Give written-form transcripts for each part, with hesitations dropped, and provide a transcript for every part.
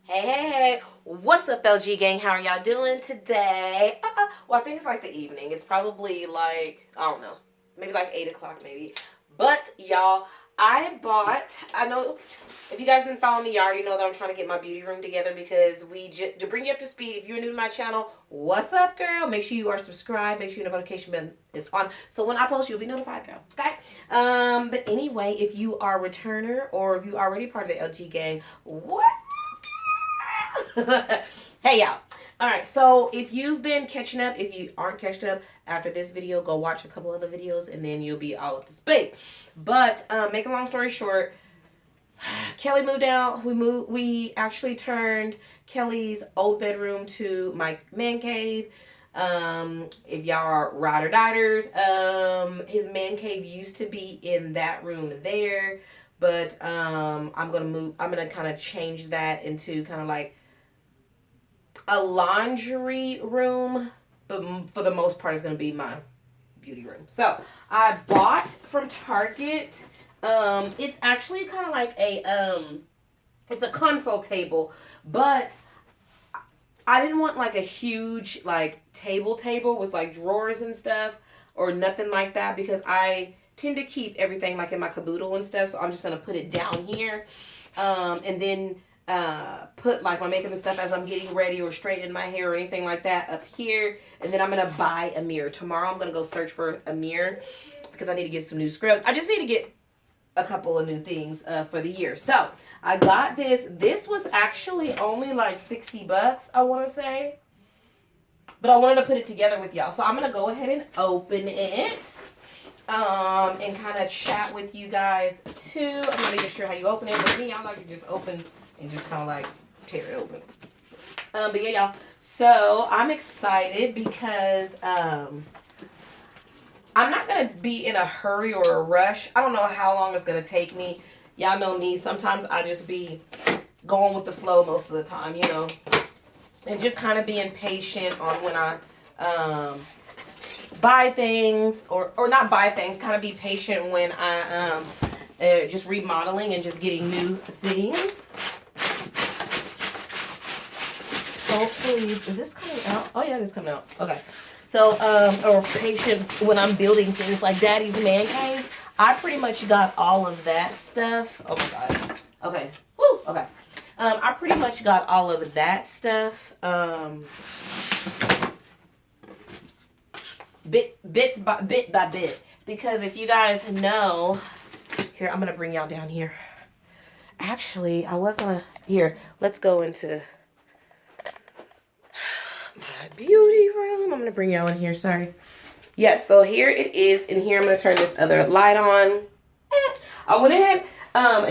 Hey, what's up, LG gang? How are y'all doing today? Well, I think it's like the evening. It's probably like, I don't know, maybe like 8 o'clock maybe. But y'all, I know if you guys been following me, you already know that I'm trying to get my beauty room together because to bring you up to speed, if you're new to my channel, what's up, girl? Make sure you are subscribed. Make sure your notification bell is on. So when I post, you'll be notified, girl. Okay? But anyway, if you are a returner or if you are already part of the LG gang, what's hey y'all. All right, so if you've been catching up, if you aren't catching up after this video, go watch a couple other videos and then you'll be all up to speed. But make a long story short, Kelly moved out. We actually turned Kelly's old bedroom to Mike's man cave. If y'all are ride or diners, his man cave used to be in that room there, but I'm gonna kind of change that into kind of like a laundry room, but for the most part it's going to be my beauty room. So I bought from Target, it's actually kind of like it's a console table, but I didn't want like a huge like table with like drawers and stuff or nothing like that, because I tend to keep everything like in my caboodle and stuff. So I'm just going to put it down here, and then put like my makeup and stuff as I'm getting ready or straightening my hair or anything like that up here. And then I'm gonna buy a mirror tomorrow. I'm gonna go search for a mirror because I need to get some new scrubs. I just need to get a couple of new things for the year. So I got this was actually only like 60 bucks, I want to say, but I wanted to put it together with y'all, so I'm gonna go ahead and open it and kind of chat with you guys too. I'm not even sure how you open it, but me, I like to just open and just kind of like tear it open. But yeah, y'all. So I'm excited because I'm not gonna be in a hurry or a rush. I don't know how long it's gonna take me. Y'all know me. Sometimes I just be going with the flow most of the time, you know, and just kind of being patient on when I buy things or not buy things. Kind of be patient when I just remodeling and just getting new things. Hopefully, is this coming out? Oh yeah, it is coming out. Okay. So, or patient when I'm building things like Daddy's man cave. I pretty much got all of that stuff. Oh my God. Okay. Woo. Okay. I pretty much got all of that stuff. Bit by bit. Because if you guys know, here, I'm gonna bring y'all down here. Actually, I was gonna, here, let's go into my beauty room. I'm gonna bring y'all in here, sorry. Yeah, so here it is. In here, I'm gonna turn this other light on. I went ahead,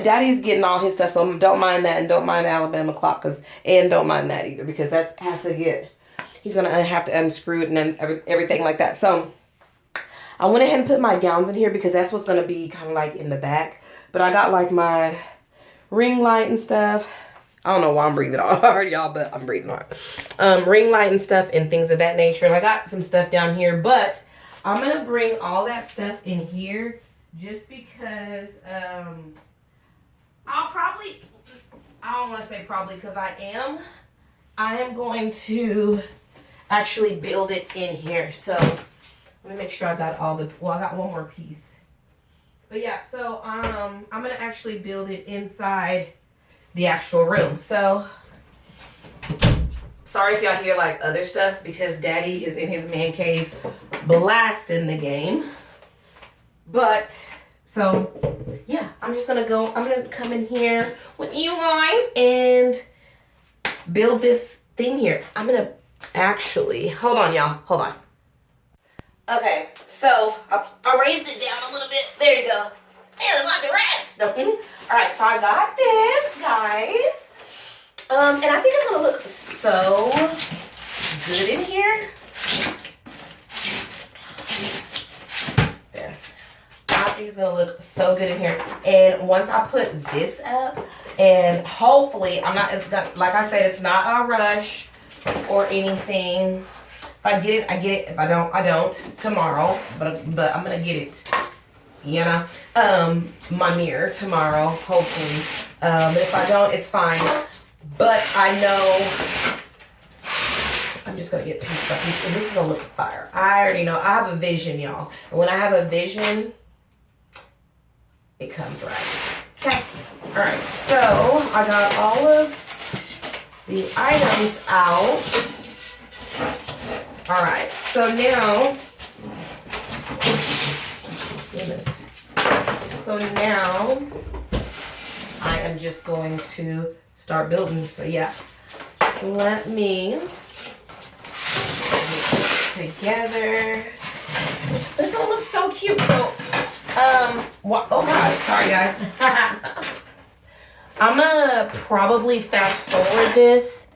Daddy's getting all his stuff, so don't mind that, and don't mind the Alabama clock, and don't mind that either, because that's have to get, he's gonna have to unscrew it and then everything like that. So I went ahead and put my gowns in here because that's what's gonna be kind of like in the back. But I got like my ring light and stuff. I don't know why I'm breathing hard, y'all, but I'm breathing hard. Ring light and stuff and things of that nature. And I got some stuff down here, but I'm going to bring all that stuff in here just because I don't want to say probably, because I am going to actually build it in here. So let me make sure I got I got one more piece. But yeah, so I'm going to actually build it inside the actual room. So sorry if y'all hear like other stuff, because Daddy is in his man cave blasting the game. But so yeah, I'm gonna come in here with you guys and build this thing here. I'm gonna actually, hold on y'all, hold on. Okay, so I raised it down a little bit. There you go. There's like the rest. Alright, so I got this, guys. And I think it's gonna look so good in here. There. I think it's gonna look so good in here. And once I put this up, and hopefully like I said, it's not a rush or anything. If I get it, I get it. If I don't, I don't tomorrow. But I'm gonna get it. You know, my mirror tomorrow, hopefully. But if I don't, it's fine. But I know I'm just gonna get piece by piece, and this is gonna look fire. I already know. I have a vision, y'all. And when I have a vision, it comes right. Okay. All right. So I got all of the items out. All right. So now, goodness. So now I am just going to start building. So yeah, let me get this together. This one looks so cute. So, oh God, sorry guys. I'm gonna probably fast forward this.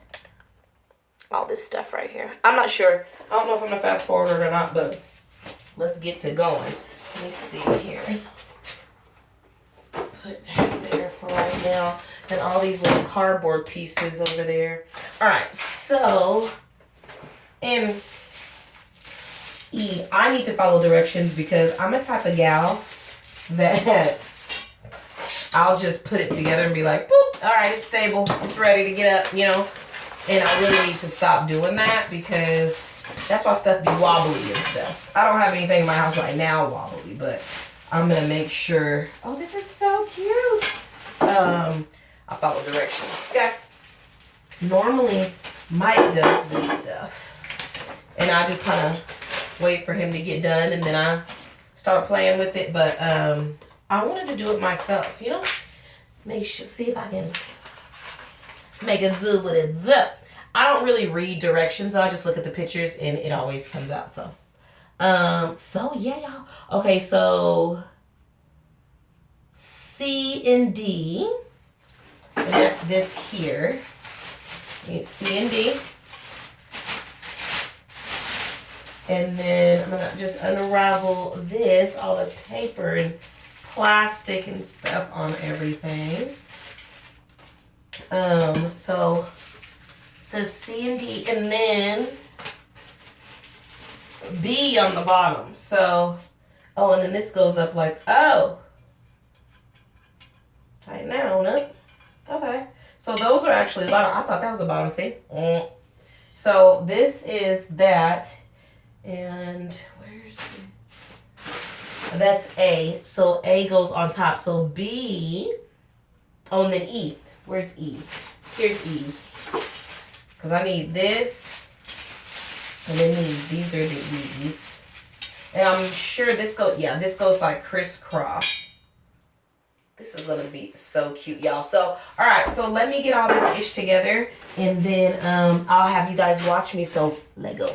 All this stuff right here. I'm not sure. I don't know if I'm gonna fast forward it or not, but let's get to going. Let me see here. Put that there for right now. And all these little cardboard pieces over there. All right, so in E, I need to follow directions because I'm a type of gal that I'll just put it together and be like, boop, all right, it's stable, it's ready to get up, you know? And I really need to stop doing that because that's why stuff be wobbly and stuff. I don't have anything in my house right now wobbly, but I'm gonna make sure. Oh, this is so cute. I follow directions. Okay. Normally, Mike does this stuff, and I just kind of wait for him to get done, and then I start playing with it. But I wanted to do it myself, you know. See if I can make a zoo with a zip. I don't really read directions, so I just look at the pictures, and it always comes out. So yeah, y'all. Okay, so C and D. And that's this here. It's C and D. And then I'm gonna just unravel this, all the paper and plastic and stuff on everything. So it says C and D, and then B on the bottom. So, oh, and then this goes up like, oh. Tighten that on up. Okay. So those are actually the bottom. I thought that was the bottom, see? So this is that. And where's the... That's A. So A goes on top. So B. Oh, and then E. Where's E? Here's E's. Because I need this. And then these. These are the E's. And I'm sure this goes, yeah, this goes like crisscross. This is going to be so cute, y'all. So, all right. So let me get all this ish together. And then I'll have you guys watch me. So let go.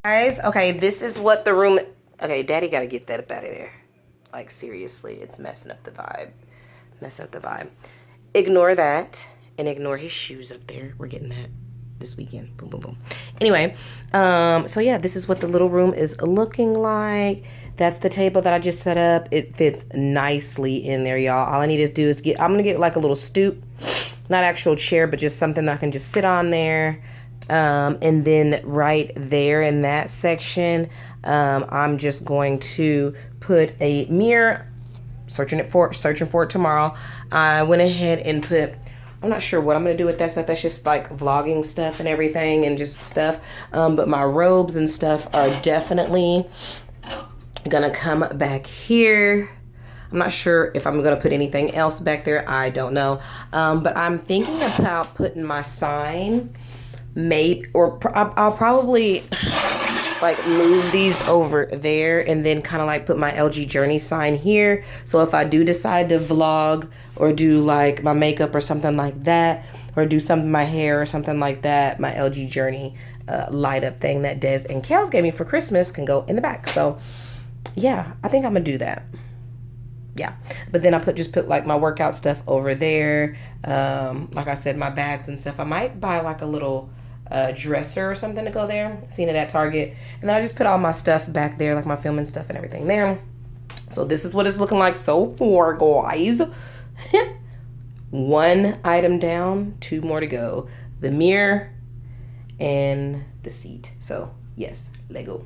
Guys, okay, this is what the room... Okay, Daddy got to get that up out of there. Like, seriously, it's messing up the vibe. Messing up the vibe. Ignore that and ignore his shoes up there. We're getting that this weekend. Boom, boom, boom. Anyway, so yeah, this is what the little room is looking like. That's the table that I just set up. It fits nicely in there, y'all. All I need to do is I'm going to get like a little stoop. Not actual chair, but just something that I can just sit on there. And then right there in that section, I'm just going to put a mirror. Searching for it tomorrow. I went ahead and put, I'm not sure what I'm gonna do with that stuff. That's just like vlogging stuff and everything and just stuff. But my robes and stuff are definitely gonna come back here. I'm not sure if I'm gonna put anything else back there. I don't know. But I'm thinking about putting my sign, I'll probably like move these over there and then kind of like put my LG Journey sign here. So if I do decide to vlog or do like my makeup or something like that, or do something my hair or something like that, my LG Journey light up thing that Des and Kels gave me for Christmas can go in the back. So yeah, I think I'm gonna do that. Yeah, but then I just put like my workout stuff over there. Like I said, my bags and stuff. I might buy like a little dresser or something to go there. Seen it at Target. And then I just put all my stuff back there, like my filming stuff and everything there. So this is what it's looking like so far, guys. One item down, 2 more to go. The mirror and the seat. So yes, Lego.